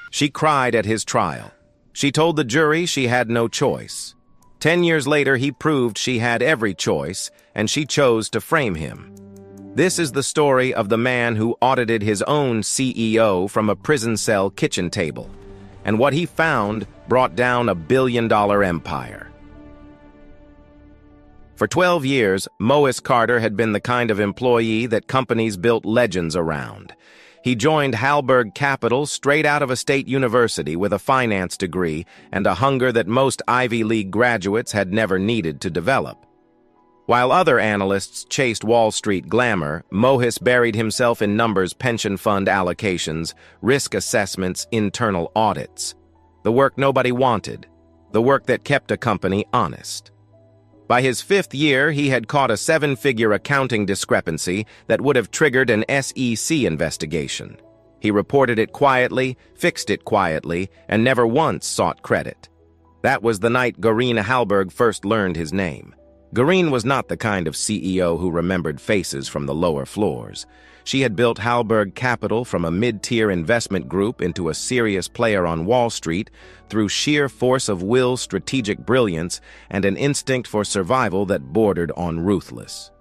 She cried at his trial. She told the jury she had no choice. 10 years later, he proved she had every choice, and she chose to frame him. This is the story of the man who audited his own CEO from a prison cell kitchen table, and what he found brought down a billion-dollar empire. For 12 years, Mois Carter had been the kind of employee that companies built legends around. He joined Hallberg Capital straight out of a state university with a finance degree and a hunger that most Ivy League graduates had never needed to develop. While other analysts chased Wall Street glamour, Mohis buried himself in numbers, pension fund allocations, risk assessments, internal audits. The work nobody wanted, the work that kept a company honest. By his 5th year, he had caught a 7-figure accounting discrepancy that would have triggered an SEC investigation. He reported it quietly, fixed it quietly, and never once sought credit. That was the night Garine Hallberg first learned his name. Garine was not the kind of CEO who remembered faces from the lower floors. She had built Hallberg Capital from a mid-tier investment group into a serious player on Wall Street through sheer force of will, strategic brilliance, and an instinct for survival that bordered on ruthless.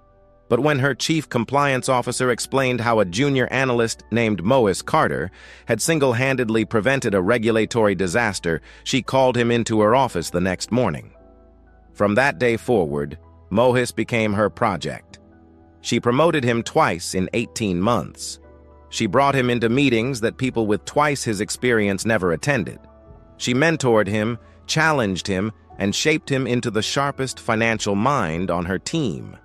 But when her chief compliance officer explained how a junior analyst named Mois Carter had single-handedly prevented a regulatory disaster, she called him into her office the next morning. From that day forward, Mohis became her project. She promoted him twice in 18 months. She brought him into meetings that people with twice his experience never attended. She mentored him, challenged him, and shaped him into the sharpest financial mind on her team.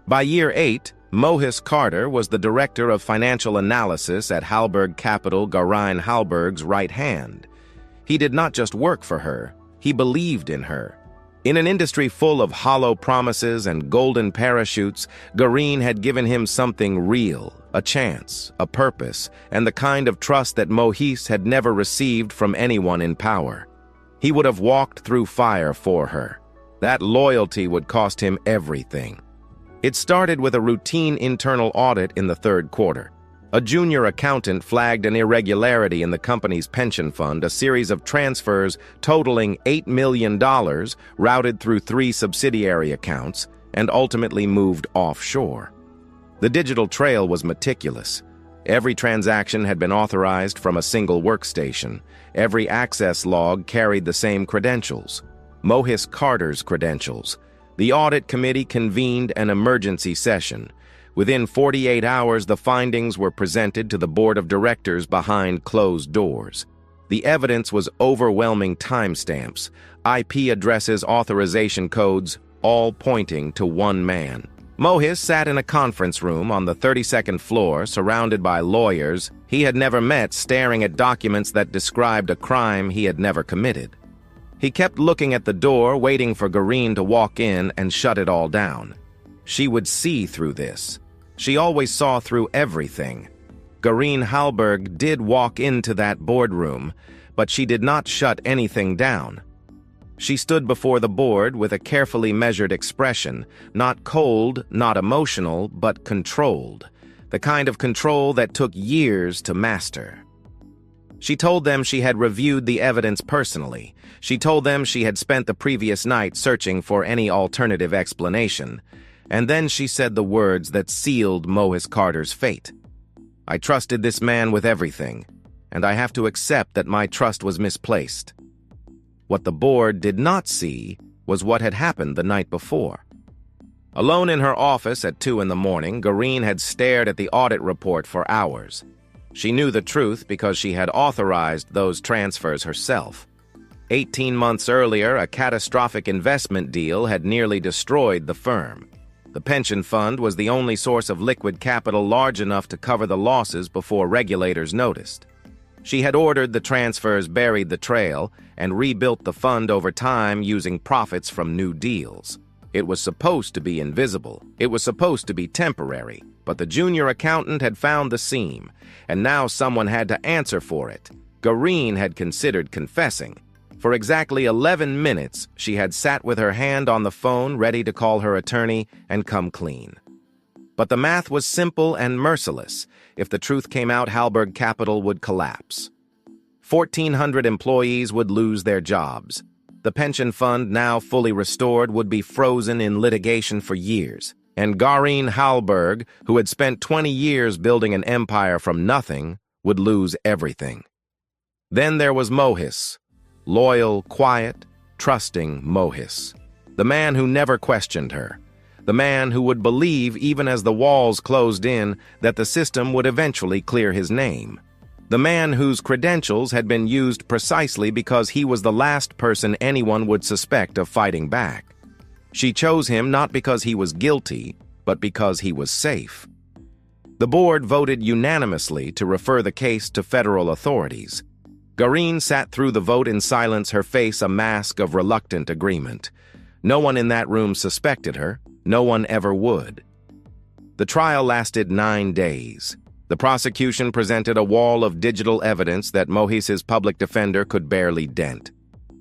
By year 8, Mohis Carter was the director of financial analysis at Hallberg Capital, Garine Hallberg's right hand. He did not just work for her, he believed in her. In an industry full of hollow promises and golden parachutes, Garine had given him something real, a chance, a purpose, and the kind of trust that Mohis had never received from anyone in power. He would have walked through fire for her. That loyalty would cost him everything. It started with a routine internal audit in the 3rd quarter. A junior accountant flagged an irregularity in the company's pension fund, a series of transfers totaling $8 million routed through 3 subsidiary accounts and ultimately moved offshore. The digital trail was meticulous. Every transaction had been authorized from a single workstation. Every access log carried the same credentials, Mohis Carter's credentials. The audit committee convened an emergency session. Within 48 hours, the findings were presented to the board of directors behind closed doors. The evidence was overwhelming timestamps, IP addresses, authorization codes, all pointing to one man. Mohis sat in a conference room on the 32nd floor, surrounded by lawyers he had never met, staring at documents that described a crime he had never committed. He kept looking at the door, waiting for Garine to walk in and shut it all down. She would see through this. She always saw through everything. Garine Hallberg did walk into that boardroom, but she did not shut anything down. She stood before the board with a carefully measured expression, not cold, not emotional, but controlled, the kind of control that took years to master. She told them she had reviewed the evidence personally. She told them she had spent the previous night searching for any alternative explanation. And then she said the words that sealed Mohis Carter's fate. "I trusted this man with everything, and I have to accept that my trust was misplaced." What the board did not see was what had happened the night before. Alone in her office at 2 in the morning, Garine had stared at the audit report for hours. She knew the truth because she had authorized those transfers herself. 18 months earlier, a catastrophic investment deal had nearly destroyed the firm. The pension fund was the only source of liquid capital large enough to cover the losses before regulators noticed. She had ordered the transfers, buried the trail, and rebuilt the fund over time using profits from new deals. It was supposed to be invisible. It was supposed to be temporary. But the junior accountant had found the seam, and now someone had to answer for it. Garine had considered confessing. For exactly 11 minutes, she had sat with her hand on the phone, ready to call her attorney and come clean. But the math was simple and merciless. If the truth came out, Hallberg Capital would collapse. 1,400 employees would lose their jobs. The pension fund, now fully restored, would be frozen in litigation for years. And Garin Hallberg, who had spent 20 years building an empire from nothing, would lose everything. Then there was Mohis, loyal, quiet, trusting Mohis, the man who never questioned her, the man who would believe, even as the walls closed in, that the system would eventually clear his name. The man whose credentials had been used precisely because he was the last person anyone would suspect of fighting back. She chose him not because he was guilty, but because he was safe. The board voted unanimously to refer the case to federal authorities. Garin sat through the vote in silence, her face a mask of reluctant agreement. No one in that room suspected her. No one ever would. The trial lasted 9 days. The prosecution presented a wall of digital evidence that Mohis's public defender could barely dent.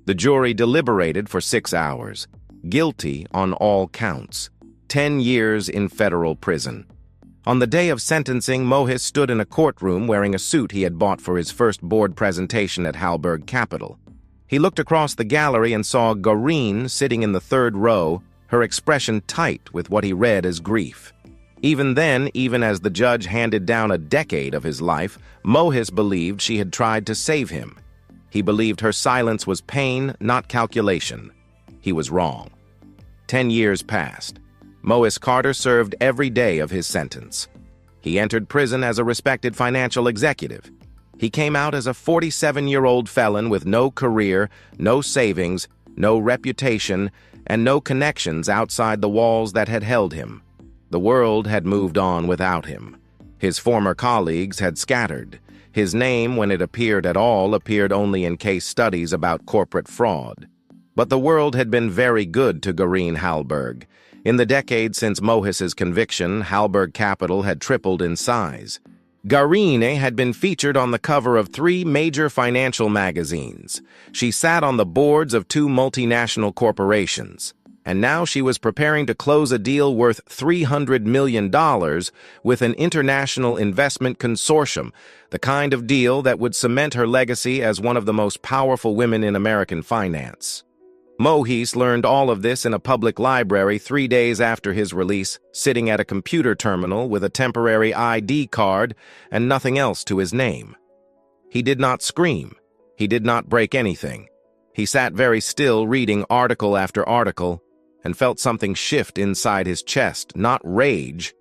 The jury deliberated for 6 hours. Guilty on all counts. 10 years in federal prison. On the day of sentencing, Mohis stood in a courtroom wearing a suit he had bought for his first board presentation at Hallberg Capital. He looked across the gallery and saw Garin sitting in the third row, her expression tight with what he read as grief. Even then, even as the judge handed down a decade of his life, Mohis believed she had tried to save him. He believed her silence was pain, not calculation. He was wrong. 10 years passed. Mohis Carter served every day of his sentence. He entered prison as a respected financial executive. He came out as a 47-year-old felon with no career, no savings, no reputation, and no connections outside the walls that had held him. The world had moved on without him. His former colleagues had scattered. His name, when it appeared at all, appeared only in case studies about corporate fraud. But the world had been very good to Garin Hallberg. In the decade since Mohis's conviction, Hallberg Capital had tripled in size. Garin had been featured on the cover of 3 major financial magazines. She sat on the boards of 2 multinational corporations. And now she was preparing to close a deal worth $300 million with an international investment consortium, the kind of deal that would cement her legacy as one of the most powerful women in American finance. Mohis learned all of this in a public library 3 days after his release, sitting at a computer terminal with a temporary ID card and nothing else to his name. He did not scream. He did not break anything. He sat very still, reading article after article, and felt something shift inside his chest, not rage,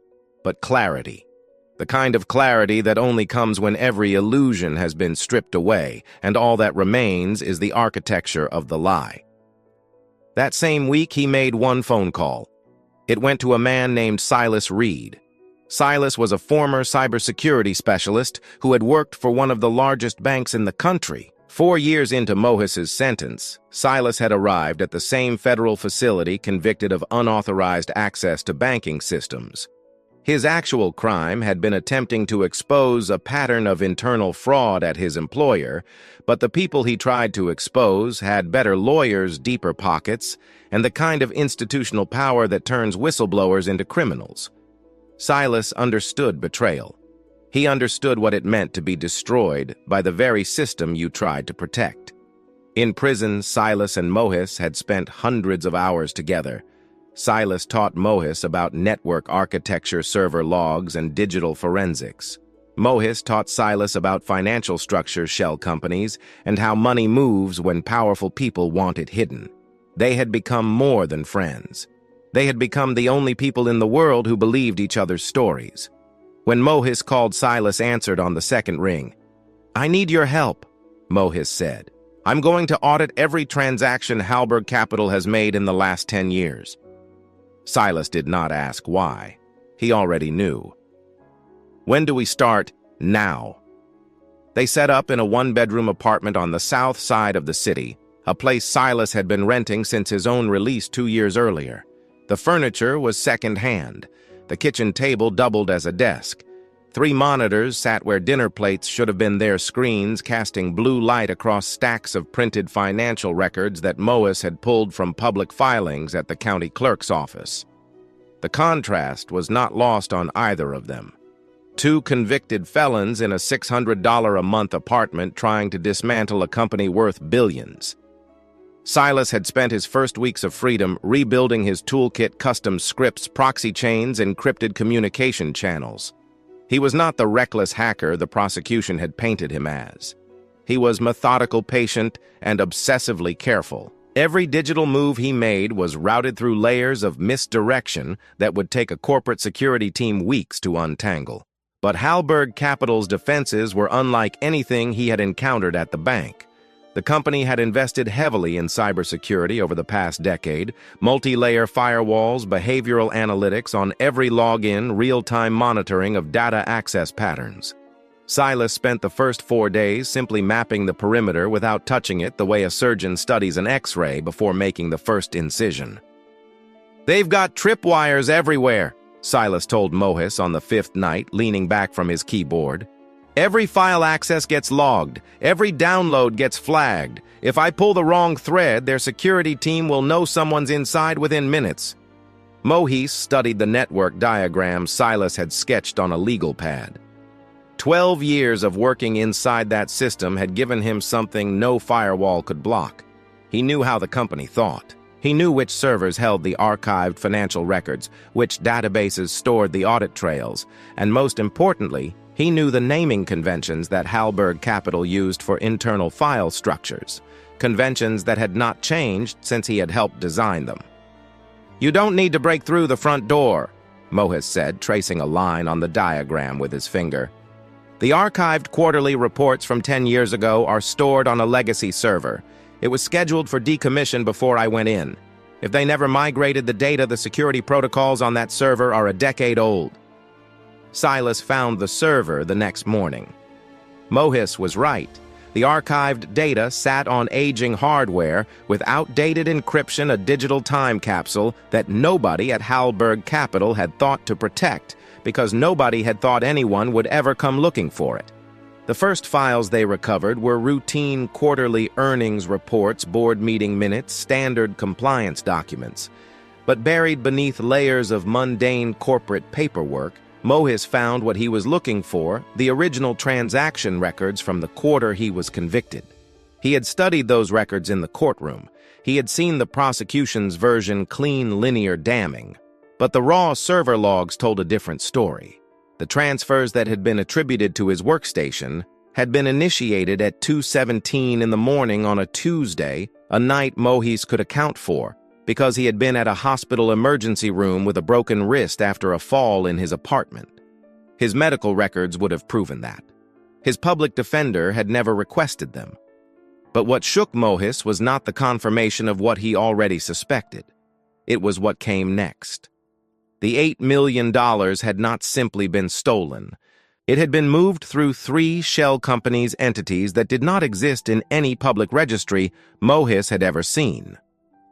but clarity. The kind of clarity that only comes when every illusion has been stripped away, and all that remains is the architecture of the lie. That same week, he made one phone call. It went to a man named Silas Reed. Silas was a former cybersecurity specialist who had worked for one of the largest banks in the country. 4 years into Mohis's sentence, Silas had arrived at the same federal facility convicted of unauthorized access to banking systems. His actual crime had been attempting to expose a pattern of internal fraud at his employer, but the people he tried to expose had better lawyers, deeper pockets, and the kind of institutional power that turns whistleblowers into criminals. Silas understood betrayal. He understood what it meant to be destroyed by the very system you tried to protect. In prison, Silas and Mohis had spent hundreds of hours together. Silas taught Mohis about network architecture, server logs, and digital forensics. Mohis taught Silas about financial structure shell companies and how money moves when powerful people want it hidden. They had become more than friends. They had become the only people in the world who believed each other's stories. When Mohis called, Silas answered on the second ring. "I need your help," Mohis said. "I'm going to audit every transaction Hallberg Capital has made in the last 10 years. Silas did not ask why. He already knew. "When do we start?" "Now." They set up in a one-bedroom apartment on the south side of the city, a place Silas had been renting since his own release 2 years earlier. The furniture was second-hand. The kitchen table doubled as a desk. 3 monitors sat where dinner plates should have been their screens, casting blue light across stacks of printed financial records that Mohis had pulled from public filings at the county clerk's office. The contrast was not lost on either of them. 2 convicted felons in a $600 a month apartment trying to dismantle a company worth billions. Silas had spent his first weeks of freedom rebuilding his toolkit, custom scripts, proxy chains, encrypted communication channels. He was not the reckless hacker the prosecution had painted him as. He was methodical, patient, and obsessively careful. Every digital move he made was routed through layers of misdirection that would take a corporate security team weeks to untangle. But Hallberg Capital's defenses were unlike anything he had encountered at the bank. The company had invested heavily in cybersecurity over the past decade, multi-layer firewalls, behavioral analytics on every login, real-time monitoring of data access patterns. Silas spent the first 4 days simply mapping the perimeter without touching it the way a surgeon studies an X-ray before making the first incision. "They've got tripwires everywhere," Silas told Mohis on the 5th night, leaning back from his keyboard. "Every file access gets logged. Every download gets flagged. If I pull the wrong thread, their security team will know someone's inside within minutes." Mohis studied the network diagram Silas had sketched on a legal pad. 12 years of working inside that system had given him something no firewall could block. He knew how the company thought. He knew which servers held the archived financial records, which databases stored the audit trails, and most importantly, he knew the naming conventions that Hallberg Capital used for internal file structures, conventions that had not changed since he had helped design them. "You don't need to break through the front door," Mohis said, tracing a line on the diagram with his finger. "The archived quarterly reports from 10 years ago are stored on a legacy server. It was scheduled for decommission before I went in. If they never migrated the data, the security protocols on that server are a decade old." Silas found the server the next morning. Mohis was right. The archived data sat on aging hardware with outdated encryption, a digital time capsule that nobody at Hallberg Capital had thought to protect because nobody had thought anyone would ever come looking for it. The first files they recovered were routine quarterly earnings reports, board meeting minutes, standard compliance documents. But buried beneath layers of mundane corporate paperwork, Mohis found what he was looking for, the original transaction records from the quarter he was convicted. He had studied those records in the courtroom. He had seen the prosecution's version, clean linear damming. But the raw server logs told a different story. The transfers that had been attributed to his workstation had been initiated at 2:17 in the morning on a Tuesday, a night Mohis could account for, because he had been at a hospital emergency room with a broken wrist after a fall in his apartment. His medical records would have proven that. His public defender had never requested them. But what shook Mohis was not the confirmation of what he already suspected. It was what came next. The $8 million had not simply been stolen. It had been moved through 3 shell companies' entities that did not exist in any public registry Mohis had ever seen.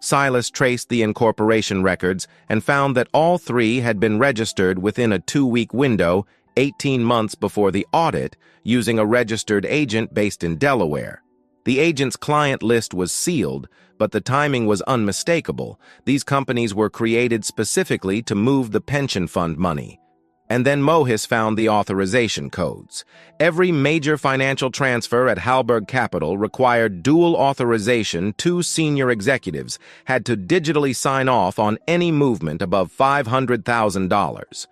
Silas traced the incorporation records and found that all 3 had been registered within a 2-week window, 18 months before the audit, using a registered agent based in Delaware. The agent's client list was sealed, but the timing was unmistakable. These companies were created specifically to move the pension fund money. And then Mohis found the authorization codes. Every major financial transfer at Hallberg Capital required dual authorization. 2 senior executives had to digitally sign off on any movement above $500,000.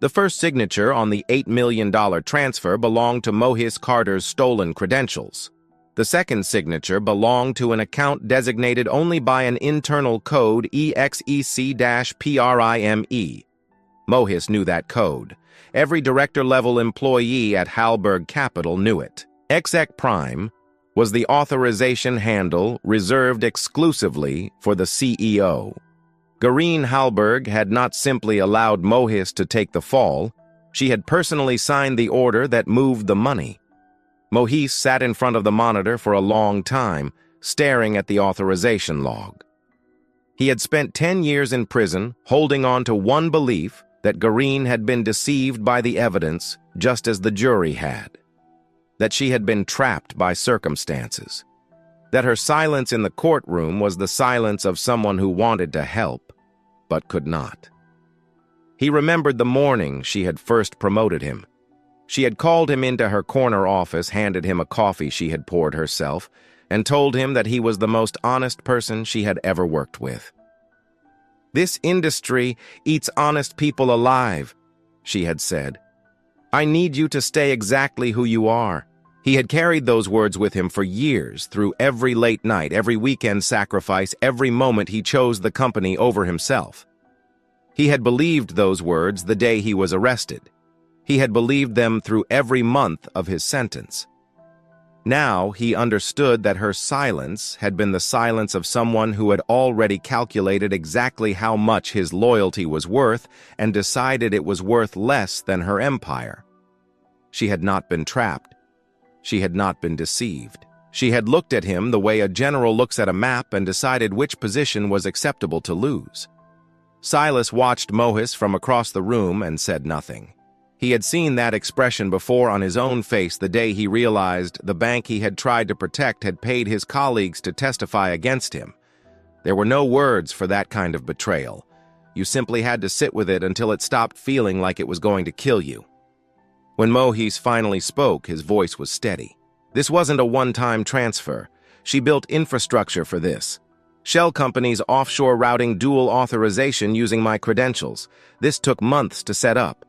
The first signature on the $8 million transfer belonged to Mohis Carter's stolen credentials. The second signature belonged to an account designated only by an internal code EXEC-PRIME. Mohis knew that code. Every director-level employee at Hallberg Capital knew it. Exec Prime was the authorization handle reserved exclusively for the CEO. Gareen Hallberg had not simply allowed Mohis to take the fall, she had personally signed the order that moved the money. Mohis sat in front of the monitor for a long time, staring at the authorization log. He had spent 10 years in prison, holding on to one belief that Gareen had been deceived by the evidence, just as the jury had. That she had been trapped by circumstances. That her silence in the courtroom was the silence of someone who wanted to help, but could not. He remembered the morning she had first promoted him. She had called him into her corner office, handed him a coffee she had poured herself, and told him that he was the most honest person she had ever worked with. "This industry eats honest people alive," she had said. "I need you to stay exactly who you are." He had carried those words with him for years, through every late night, every weekend sacrifice, every moment he chose the company over himself. He had believed those words the day he was arrested. He had believed them through every month of his sentence. Now he understood that her silence had been the silence of someone who had already calculated exactly how much his loyalty was worth and decided it was worth less than her empire. She had not been trapped. She had not been deceived. She had looked at him the way a general looks at a map and decided which position was acceptable to lose. Silas watched Mohis from across the room and said nothing. He had seen that expression before on his own face the day he realized the bank he had tried to protect had paid his colleagues to testify against him. There were no words for that kind of betrayal. You simply had to sit with it until it stopped feeling like it was going to kill you. When Mohis finally spoke, his voice was steady. This wasn't a one-time transfer. She built infrastructure for this. Shell companies offshore routing dual authorization using my credentials. This took months to set up.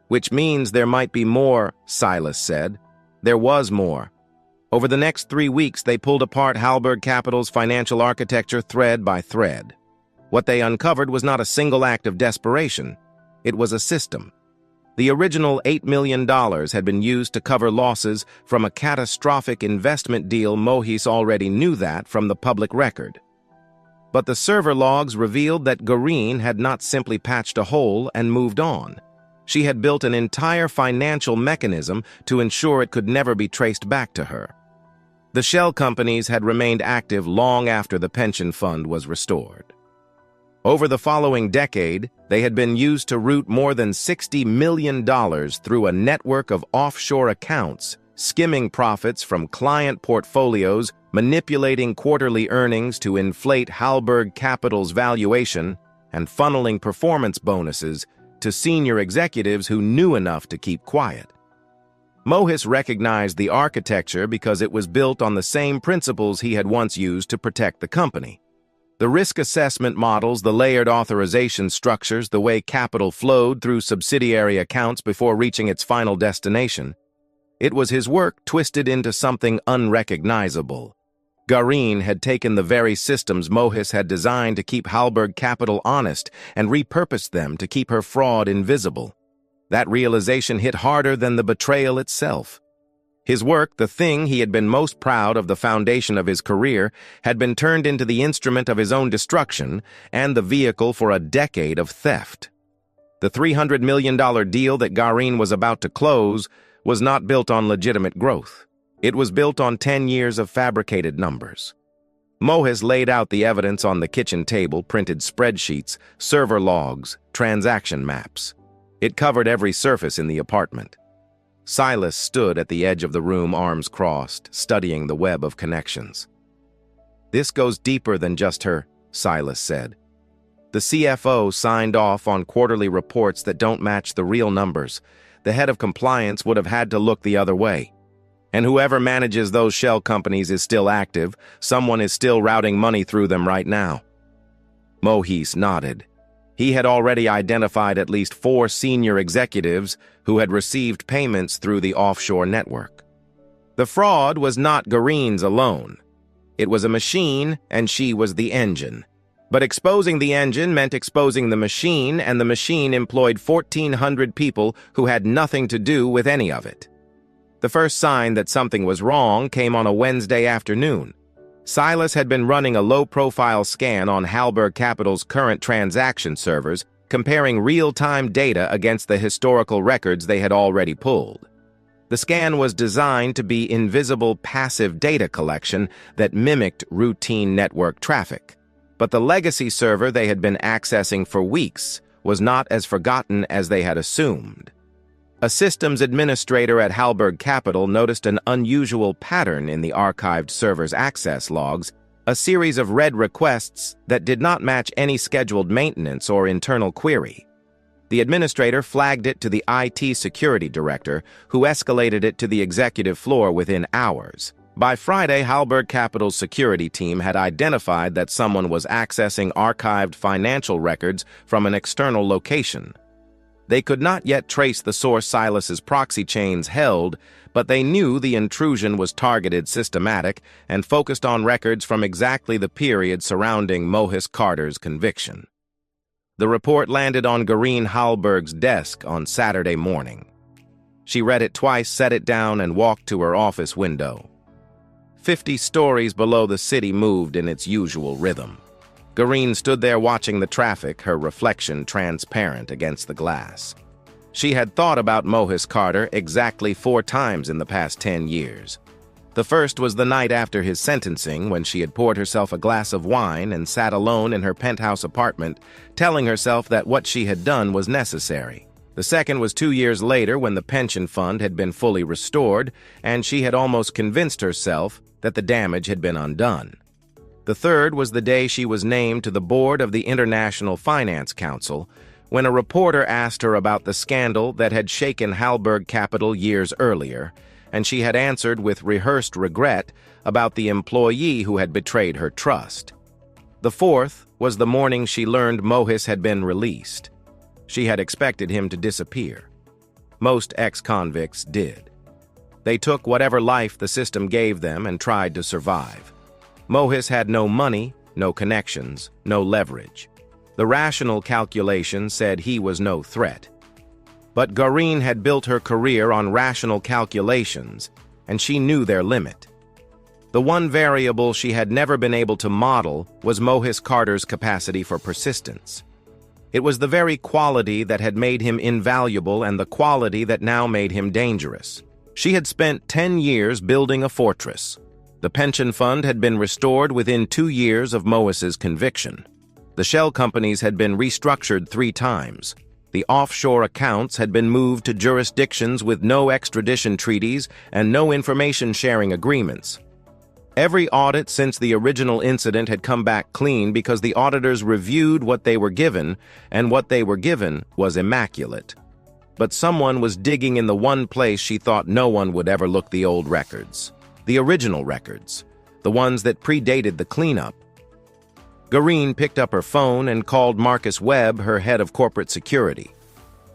"Which means there might be more," Silas said. There was more. Over the next 3 weeks, they pulled apart Hallberg Capital's financial architecture thread by thread. What they uncovered was not a single act of desperation. It was a system. The original $8 million had been used to cover losses from a catastrophic investment deal. Mohis already knew that from the public record. But the server logs revealed that Garin had not simply patched a hole and moved on. She had built an entire financial mechanism to ensure it could never be traced back to her. The shell companies had remained active long after the pension fund was restored. Over the following decade, they had been used to route more than $60 million through a network of offshore accounts, skimming profits from client portfolios, manipulating quarterly earnings to inflate Hallberg Capital's valuation, and funneling performance bonuses to senior executives who knew enough to keep quiet. Mohis recognized the architecture because it was built on the same principles he had once used to protect the company. The risk assessment models, the layered authorization structures, the way capital flowed through subsidiary accounts before reaching its final destination. It was his work twisted into something unrecognizable. Garin had taken the very systems Mohis had designed to keep Hallberg Capital honest and repurposed them to keep her fraud invisible. That realization hit harder than the betrayal itself. His work, the thing he had been most proud of, the foundation of his career, had been turned into the instrument of his own destruction and the vehicle for a decade of theft. The $300 million deal that Garin was about to close was not built on legitimate growth. It was built on 10 years of fabricated numbers. Mohis laid out the evidence on the kitchen table, printed spreadsheets, server logs, transaction maps. It covered every surface in the apartment. Silas stood at the edge of the room, arms crossed, studying the web of connections. "This goes deeper than just her," Silas said. "The CFO signed off on quarterly reports that don't match the real numbers. The head of compliance would have had to look the other way. And whoever manages those shell companies is still active. Someone is still routing money through them right now." Mohis nodded. He had already identified at least 4 senior executives who had received payments through the offshore network. The fraud was not Garin's alone. It was a machine, and she was the engine. But exposing the engine meant exposing the machine, and the machine employed 1,400 people who had nothing to do with any of it. The first sign that something was wrong came on a Wednesday afternoon. Silas had been running a low-profile scan on Hallberg Capital's current transaction servers, comparing real-time data against the historical records they had already pulled. The scan was designed to be invisible, passive data collection that mimicked routine network traffic. But the legacy server they had been accessing for weeks was not as forgotten as they had assumed. A systems administrator at Hallberg Capital noticed an unusual pattern in the archived server's access logs, a series of red requests that did not match any scheduled maintenance or internal query. The administrator flagged it to the IT security director, who escalated it to the executive floor within hours. By Friday, Hallberg Capital's security team had identified that someone was accessing archived financial records from an external location. They could not yet trace the source Silas's proxy chains held, but they knew the intrusion was targeted, systematic, and focused on records from exactly the period surrounding Mohis Carter's conviction. The report landed on Garine Hallberg's desk on Saturday morning. She read it twice, set it down, and walked to her office window. 50 stories below the city moved in its usual rhythm. Garine stood there watching the traffic, her reflection transparent against the glass. She had thought about Mohis Carter exactly 4 times in the past 10 years. The first was the night after his sentencing, when she had poured herself a glass of wine and sat alone in her penthouse apartment, telling herself that what she had done was necessary. The second was 2 years later, when the pension fund had been fully restored, and she had almost convinced herself that the damage had been undone. The third was the day she was named to the board of the International Finance Council, when a reporter asked her about the scandal that had shaken Hallberg Capital years earlier, and she had answered with rehearsed regret about the employee who had betrayed her trust. The fourth was the morning she learned Mohis had been released. She had expected him to disappear. Most ex-convicts did. They took whatever life the system gave them and tried to survive. Mohis had no money, no connections, no leverage. The rational calculation said he was no threat. But Garine had built her career on rational calculations, and she knew their limit. The one variable she had never been able to model was Mohis Carter's capacity for persistence. It was the very quality that had made him invaluable and the quality that now made him dangerous. She had spent 10 years building a fortress. The pension fund had been restored within 2 years of Mohis's conviction. The shell companies had been restructured 3 times. The offshore accounts had been moved to jurisdictions with no extradition treaties and no information-sharing agreements. Every audit since the original incident had come back clean because the auditors reviewed what they were given, and what they were given was immaculate. But someone was digging in the one place she thought no one would ever look: the old records. The original records. The ones that predated the cleanup. Garine picked up her phone and called Marcus Webb, her head of corporate security.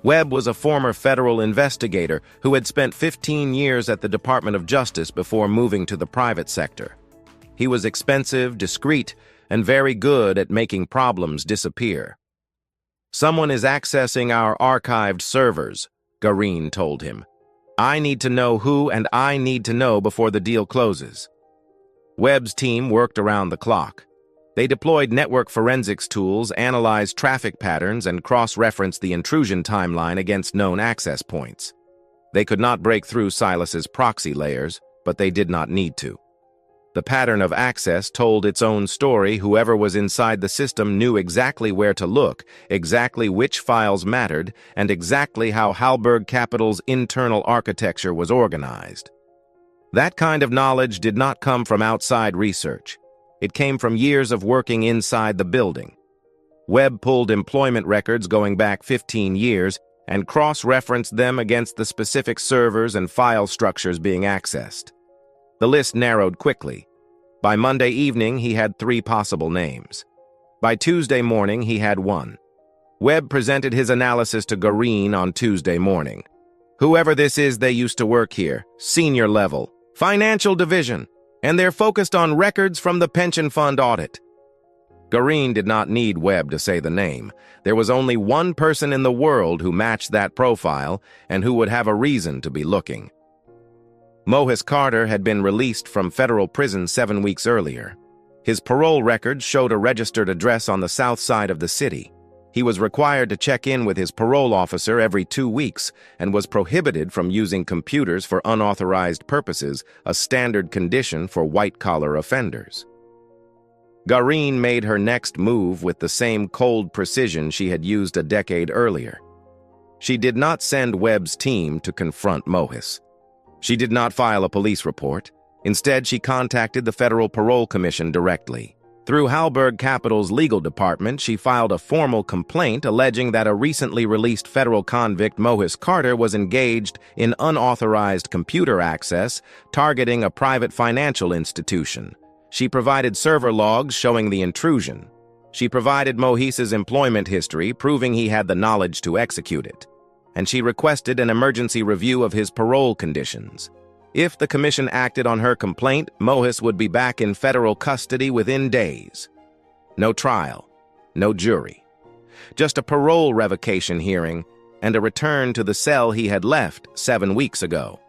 Webb was a former federal investigator who had spent 15 years at the Department of Justice before moving to the private sector. He was expensive, discreet, and very good at making problems disappear. "Someone is accessing our archived servers," Garine told him. "I need to know who, and I need to know before the deal closes." Webb's team worked around the clock. They deployed network forensics tools, analyzed traffic patterns, and cross-referenced the intrusion timeline against known access points. They could not break through Silas's proxy layers, but they did not need to. The pattern of access told its own story. Whoever was inside the system knew exactly where to look, exactly which files mattered, and exactly how Hallberg Capital's internal architecture was organized. That kind of knowledge did not come from outside research. It came from years of working inside the building. Webb pulled employment records going back 15 years and cross-referenced them against the specific servers and file structures being accessed. The list narrowed quickly. By Monday evening, he had 3 possible names. By Tuesday morning, he had 1. Webb presented his analysis to Garine on Tuesday morning. "Whoever this is, they used to work here, senior level, financial division, and they're focused on records from the pension fund audit." Garine did not need Webb to say the name. There was only one person in the world who matched that profile and who would have a reason to be looking. Mohis Carter had been released from federal prison 7 weeks earlier. His parole records showed a registered address on the south side of the city. He was required to check in with his parole officer every 2 weeks and was prohibited from using computers for unauthorized purposes, a standard condition for white-collar offenders. Garine made her next move with the same cold precision she had used a decade earlier. She did not send Webb's team to confront Mohis. She did not file a police report. Instead, she contacted the Federal Parole Commission directly. Through Hallberg Capital's legal department, she filed a formal complaint alleging that a recently released federal convict, Mohis Carter, was engaged in unauthorized computer access targeting a private financial institution. She provided server logs showing the intrusion. She provided Mohis's employment history, proving he had the knowledge to execute it. And she requested an emergency review of his parole conditions. If the commission acted on her complaint, Mohis would be back in federal custody within days. No trial, no jury. Just a parole revocation hearing and a return to the cell he had left 7 weeks ago.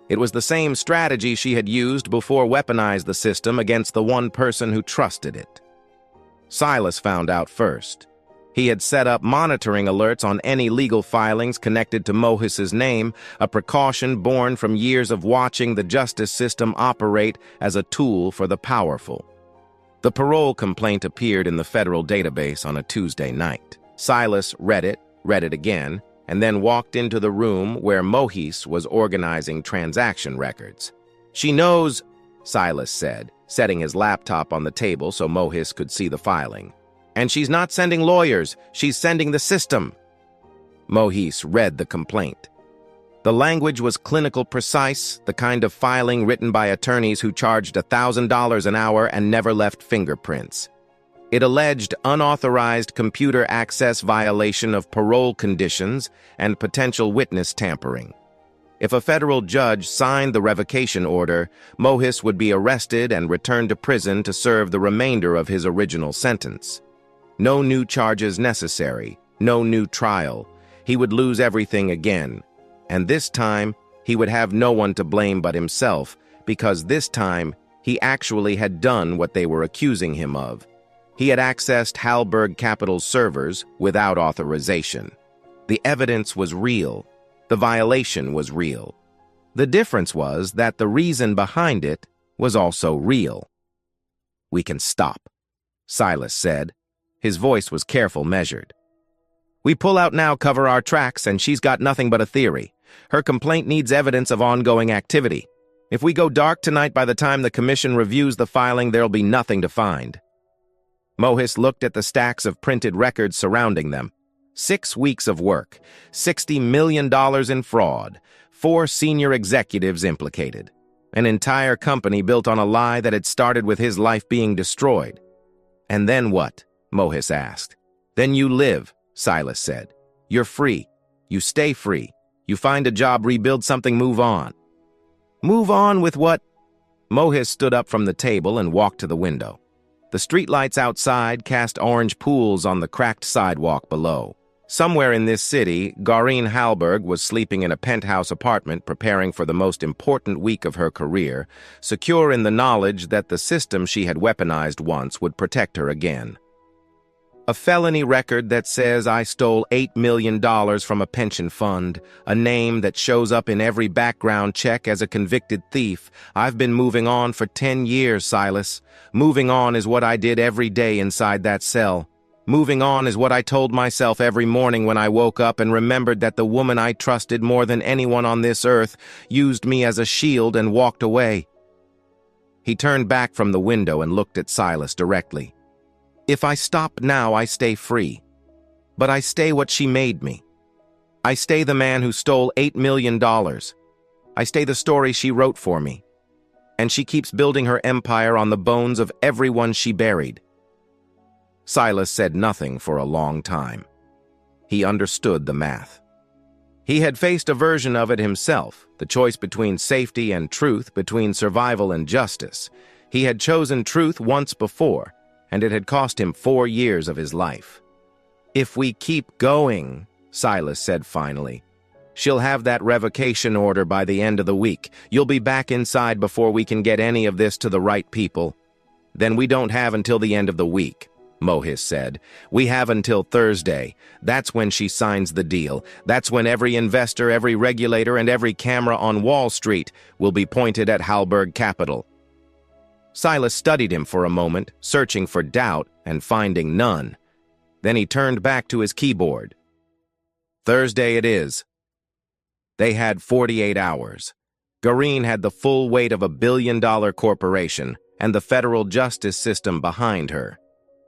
It was the same strategy she had used before weaponized the system against the one person who trusted it. Silas found out first. He had set up monitoring alerts on any legal filings connected to Mohis's name, a precaution born from years of watching the justice system operate as a tool for the powerful. The parole complaint appeared in the federal database on a Tuesday night. Silas read it again, and then walked into the room where Mohis was organizing transaction records. "She knows," Silas said, setting his laptop on the table so Mohis could see the filing. "And she's not sending lawyers, she's sending the system." Mohis read the complaint. The language was clinical precise, the kind of filing written by attorneys who charged $1,000 an hour and never left fingerprints. It alleged unauthorized computer access violation of parole conditions and potential witness tampering. If a federal judge signed the revocation order, Mohis would be arrested and returned to prison to serve the remainder of his original sentence. No new charges necessary, no new trial. He would lose everything again. And this time, he would have no one to blame but himself, because this time, he actually had done what they were accusing him of. He had accessed Hallberg Capital's servers without authorization. The evidence was real. The violation was real. The difference was that the reason behind it was also real. "We can stop," Silas said. His voice was careful, measured. "We pull out now, cover our tracks, and she's got nothing but a theory. Her complaint needs evidence of ongoing activity. If we go dark tonight, by the time the commission reviews the filing, there'll be nothing to find." Mohis looked at the stacks of printed records surrounding them. 6 weeks of work, $60 million in fraud, 4 senior executives implicated. An entire company built on a lie that had started with his life being destroyed. "And then what?" Mohis asked. "Then you live," Silas said. "You're free. You stay free. You find a job, rebuild something, move on." "Move on with what?" Mohis stood up from the table and walked to the window. The streetlights outside cast orange pools on the cracked sidewalk below. Somewhere in this city, Gaureen Hallberg was sleeping in a penthouse apartment preparing for the most important week of her career, secure in the knowledge that the system she had weaponized once would protect her again. A felony record that says I stole $8 million from a pension fund, a name that shows up in every background check as a convicted thief. I've been moving on for 10 years, Silas. Moving on is what I did every day inside that cell. Moving on is what I told myself every morning when I woke up and remembered that the woman I trusted more than anyone on this earth used me as a shield and walked away. He turned back from the window and looked at Silas directly. "If I stop now, I stay free. But I stay what she made me. I stay the man who stole $8 million. I stay the story she wrote for me. And she keeps building her empire on the bones of everyone she buried." Silas said nothing for a long time. He understood the math. He had faced a version of it himself, the choice between safety and truth, between survival and justice. He had chosen truth once before, and it had cost him 4 years of his life. "If we keep going," Silas said finally, "she'll have that revocation order by the end of the week. You'll be back inside before we can get any of this to the right people." "Then we don't have until the end of the week," Mohis said. "We have until Thursday. That's when she signs the deal. That's when every investor, every regulator, and every camera on Wall Street will be pointed at Hallberg Capital." Silas studied him for a moment, searching for doubt and finding none. Then he turned back to his keyboard. "Thursday it is." They had 48 hours. Gaureen had the full weight of a billion-dollar corporation, and the federal justice system behind her.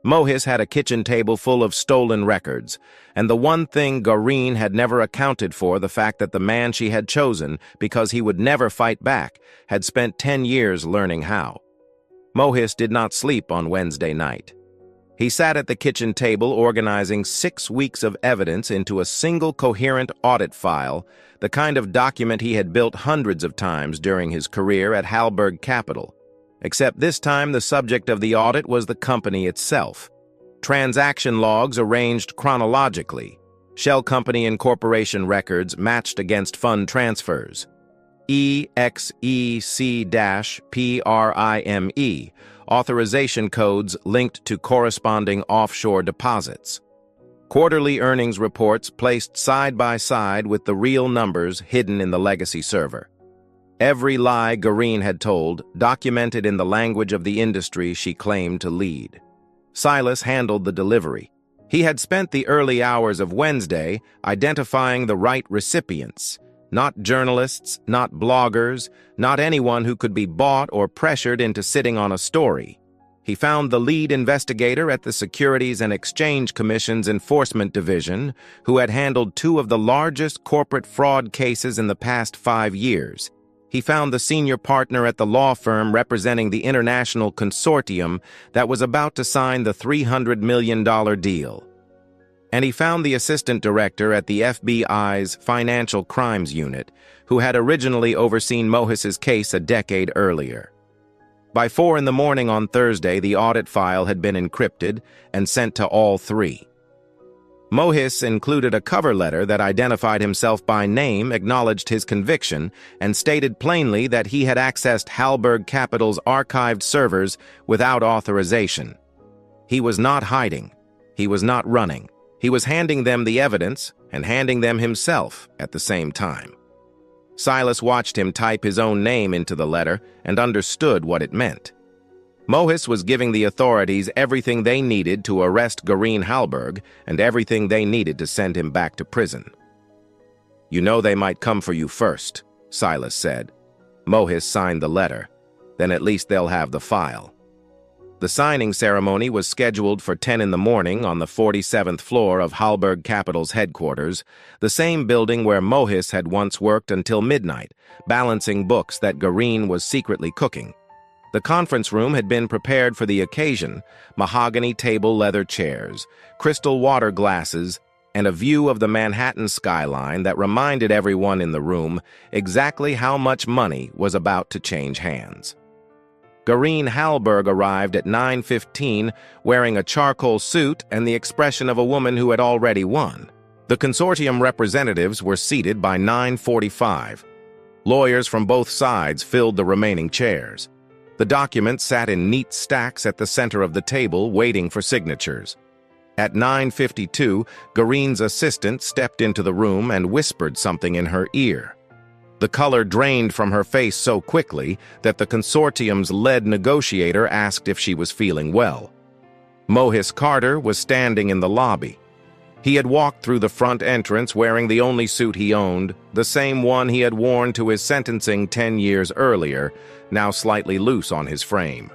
Mohis had a kitchen table full of stolen records, and the one thing Gaureen had never accounted for, the fact that the man she had chosen, because he would never fight back, had spent 10 years learning how. Mohis did not sleep on Wednesday night. He sat at the kitchen table organizing 6 weeks of evidence into a single coherent audit file, the kind of document he had built hundreds of times during his career at Hallberg Capital. Except this time the subject of the audit was the company itself. Transaction logs arranged chronologically. Shell Company Incorporation records matched against fund transfers. EXEC-PRIME, authorization codes linked to corresponding offshore deposits. Quarterly earnings reports placed side by side with the real numbers hidden in the legacy server. Every lie Gaureen had told, documented in the language of the industry she claimed to lead. Silas handled the delivery. He had spent the early hours of Wednesday identifying the right recipients. Not journalists, not bloggers, not anyone who could be bought or pressured into sitting on a story. He found the lead investigator at the Securities and Exchange Commission's Enforcement Division, who had handled 2 of the largest corporate fraud cases in the past 5 years. He found the senior partner at the law firm representing the international consortium that was about to sign the $300 million deal. And he found the assistant director at the FBI's Financial Crimes Unit, who had originally overseen Mohis's case a decade earlier. By 4 in the morning on Thursday, the audit file had been encrypted and sent to all 3. Mohis included a cover letter that identified himself by name, acknowledged his conviction, and stated plainly that he had accessed Hallberg Capital's archived servers without authorization. He was not hiding. He was not running. He was handing them the evidence and handing them himself at the same time. Silas watched him type his own name into the letter and understood what it meant. Mohis was giving the authorities everything they needed to arrest Gaureen Hallberg and everything they needed to send him back to prison. "You know they might come for you first," Silas said. Mohis signed the letter. "Then at least they'll have the file." The signing ceremony was scheduled for 10 in the morning on the 47th floor of Hallberg Capital's headquarters, the same building where Mohis had once worked until midnight, balancing books that Gaureen was secretly cooking. The conference room had been prepared for the occasion: mahogany table leather chairs, crystal water glasses, and a view of the Manhattan skyline that reminded everyone in the room exactly how much money was about to change hands. Gaureen Hallberg arrived at 9:15 wearing a charcoal suit and the expression of a woman who had already won. The consortium representatives were seated by 9:45. Lawyers from both sides filled the remaining chairs. The documents sat in neat stacks at the center of the table, waiting for signatures. At 9:52, Gaureen's assistant stepped into the room and whispered something in her ear. The color drained from her face so quickly that the consortium's lead negotiator asked if she was feeling well. Mohis Carter was standing in the lobby. He had walked through the front entrance wearing the only suit he owned, the same one he had worn to his sentencing 10 years earlier, now slightly loose on his frame.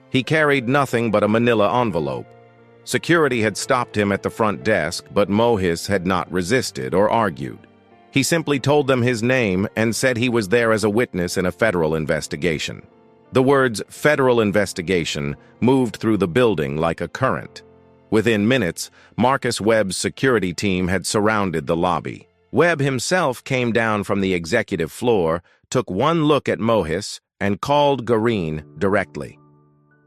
He carried nothing but a manila envelope. Security had stopped him at the front desk, but Mohis had not resisted or argued. He simply told them his name and said he was there as a witness in a federal investigation. The words "federal investigation" moved through the building like a current. Within minutes, Marcus Webb's security team had surrounded the lobby. Webb himself came down from the executive floor, took one look at Mohis, and called Gaureen directly.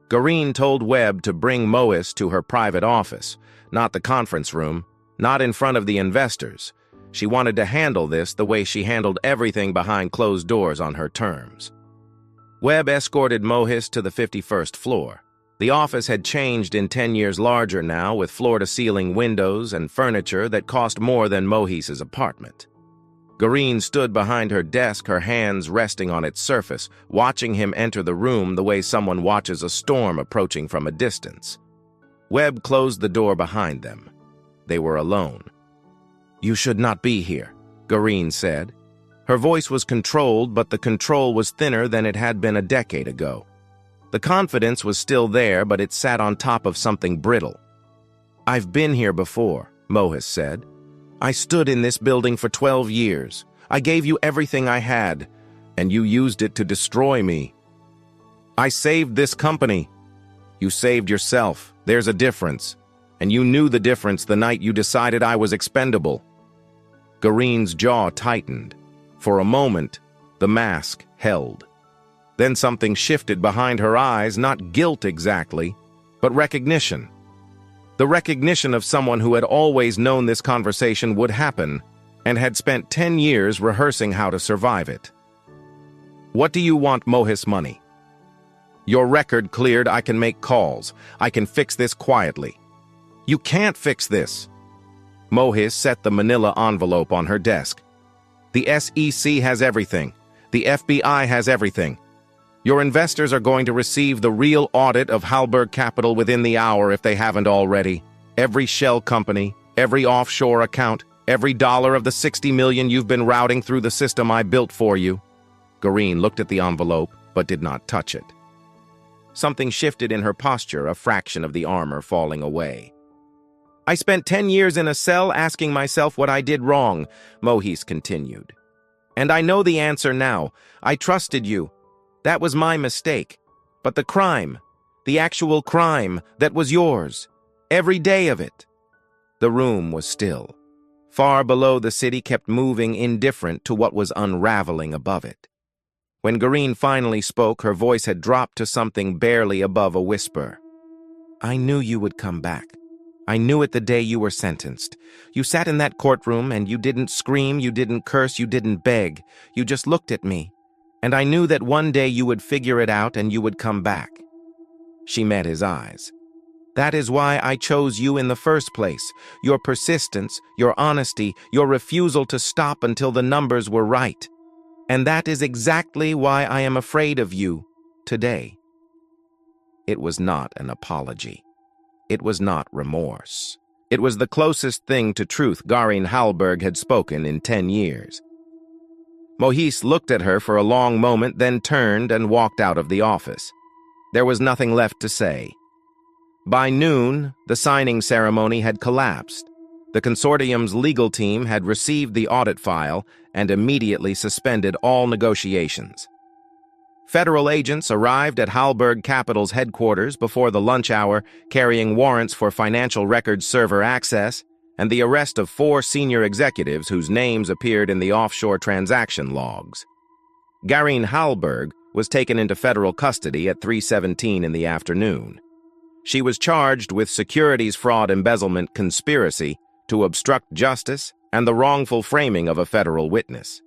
Gaureen told Webb to bring Mohis to her private office, not the conference room, not in front of the investors. She wanted to handle this the way she handled everything behind closed doors on her terms. Webb escorted Mohis to the 51st floor. The office had changed in 10 years larger now, with floor-to-ceiling windows and furniture that cost more than Mohis's apartment. Gaureen stood behind her desk, her hands resting on its surface, watching him enter the room the way someone watches a storm approaching from a distance. Webb closed the door behind them. They were alone. "You should not be here," Gaureen said. Her voice was controlled, but the control was thinner than it had been a decade ago. The confidence was still there, but it sat on top of something brittle. "I've been here before," Mohis said. "I stood in this building for 12 years. I gave you everything I had, and you used it to destroy me. I saved this company. You saved yourself. There's a difference. And you knew the difference the night you decided I was expendable." Gareen's jaw tightened. For a moment, the mask held. Then something shifted behind her eyes, not guilt exactly, but recognition. The recognition of someone who had always known this conversation would happen and had spent 10 years rehearsing how to survive it. "What do you want, Mohis money?" "Your record cleared. I can make calls. I can fix this quietly." "You can't fix this." Mohis set the manila envelope on her desk. "The SEC has everything. The FBI has everything. Your investors are going to receive the real audit of Hallberg Capital within the hour if they haven't already. Every shell company, every offshore account, every dollar of the 60 million you've been routing through the system I built for you." Gareen looked at the envelope, but did not touch it. Something shifted in her posture, a fraction of the armor falling away. "I spent 10 years in a cell asking myself what I did wrong," Mohis continued. "And I know the answer now. I trusted you. That was my mistake. But the crime, the actual crime, that was yours. Every day of it." The room was still. Far below, the city kept moving, indifferent to what was unraveling above it. When Gareen finally spoke, her voice had dropped to something barely above a whisper. "I knew you would come back. I knew it the day you were sentenced. You sat in that courtroom and you didn't scream, you didn't curse, you didn't beg. You just looked at me. And I knew that one day you would figure it out and you would come back." She met his eyes. "That is why I chose you in the first place. Your persistence, your honesty, your refusal to stop until the numbers were right. And that is exactly why I am afraid of you today." It was not an apology. It was not remorse. It was the closest thing to truth Gareen Hallberg had spoken in 10 years. Mohis looked at her for a long moment, then turned and walked out of the office. There was nothing left to say. By noon, the signing ceremony had collapsed. The consortium's legal team had received the audit file and immediately suspended all negotiations. Federal agents arrived at Hallberg Capital's headquarters before the lunch hour, carrying warrants for financial records server access and the arrest of 4 senior executives whose names appeared in the offshore transaction logs. Gareen Hallberg was taken into federal custody at 3:17 in the afternoon. She was charged with securities fraud, embezzlement, conspiracy to obstruct justice, and the wrongful framing of a federal witness.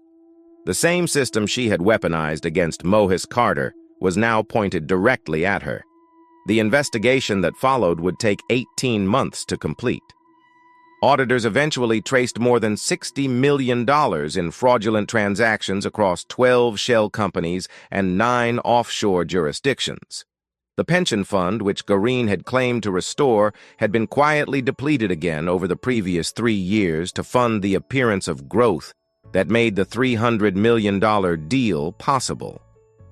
The same system she had weaponized against Mohis Carter was now pointed directly at her. The investigation that followed would take 18 months to complete. Auditors eventually traced more than $60 million in fraudulent transactions across 12 shell companies and 9 offshore jurisdictions. The pension fund, which Gareen had claimed to restore, had been quietly depleted again over the previous 3 years to fund the appearance of growth that made the $300 million deal possible.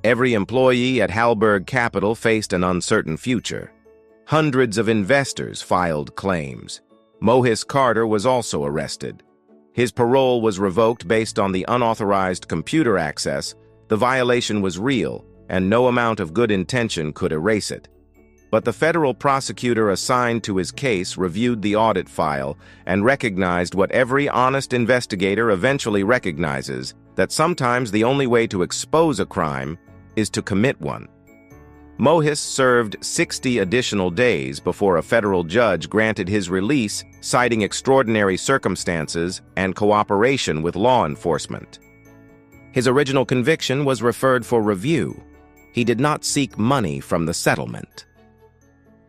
Every employee at Hallberg Capital faced an uncertain future. Hundreds of investors filed claims. Mohis Carter was also arrested. His parole was revoked based on the unauthorized computer access. The violation was real, and no amount of good intention could erase it. But the federal prosecutor assigned to his case reviewed the audit file and recognized what every honest investigator eventually recognizes, that sometimes the only way to expose a crime is to commit one. Mohis served 60 additional days before a federal judge granted his release, citing extraordinary circumstances and cooperation with law enforcement. His original conviction was referred for review. He did not seek money from the settlement.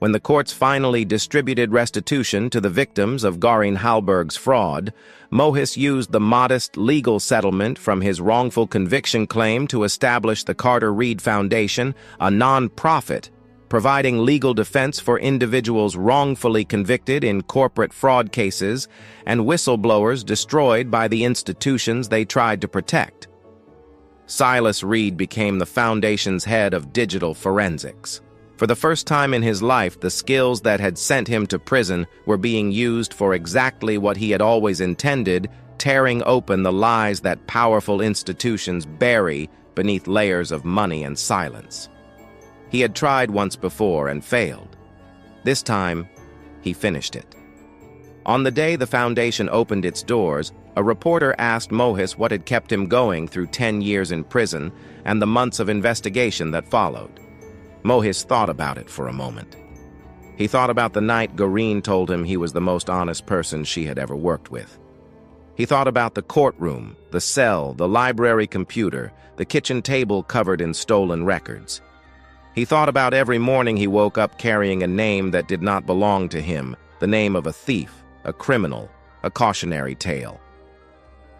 When the courts finally distributed restitution to the victims of Gareen Hallberg's fraud, Mohis used the modest legal settlement from his wrongful conviction claim to establish the Carter Reed Foundation, a non-profit, providing legal defense for individuals wrongfully convicted in corporate fraud cases and whistleblowers destroyed by the institutions they tried to protect. Silas Reed became the Foundation's head of digital forensics. For the first time in his life, the skills that had sent him to prison were being used for exactly what he had always intended, tearing open the lies that powerful institutions bury beneath layers of money and silence. He had tried once before and failed. This time, he finished it. On the day the Foundation opened its doors, a reporter asked Mohis what had kept him going through 10 years in prison and the months of investigation that followed. Mohis thought about it for a moment. He thought about the night Goreen told him he was the most honest person she had ever worked with. He thought about the courtroom, the cell, the library computer, the kitchen table covered in stolen records. He thought about every morning he woke up carrying a name that did not belong to him, the name of a thief, a criminal, a cautionary tale.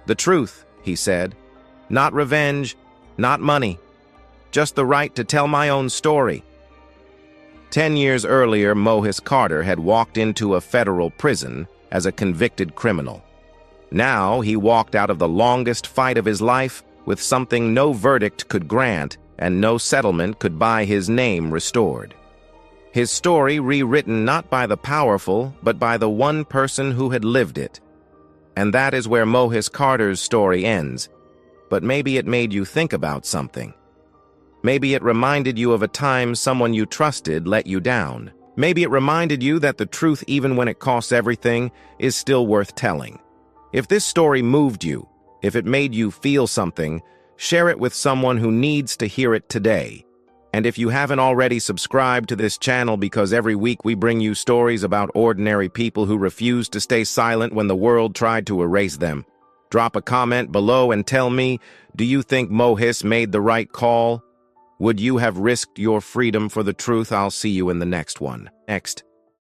The truth, he said. Not revenge, not money. Just the right to tell my own story. 10 years earlier, Mohis Carter had walked into a federal prison as a convicted criminal. Now he walked out of the longest fight of his life with something no verdict could grant and no settlement could buy his name restored. His story rewritten not by the powerful, but by the one person who had lived it. And that is where Mohis Carter's story ends. But maybe it made you think about something. Maybe it reminded you of a time someone you trusted let you down. Maybe it reminded you that the truth, even when it costs everything, is still worth telling. If this story moved you, if it made you feel something, share it with someone who needs to hear it today. And if you haven't already subscribed to this channel, because every week we bring you stories about ordinary people who refused to stay silent when the world tried to erase them. Drop a comment below and tell me, do you think Mohis made the right call? Would you have risked your freedom for the truth? I'll see you in the next one. Next.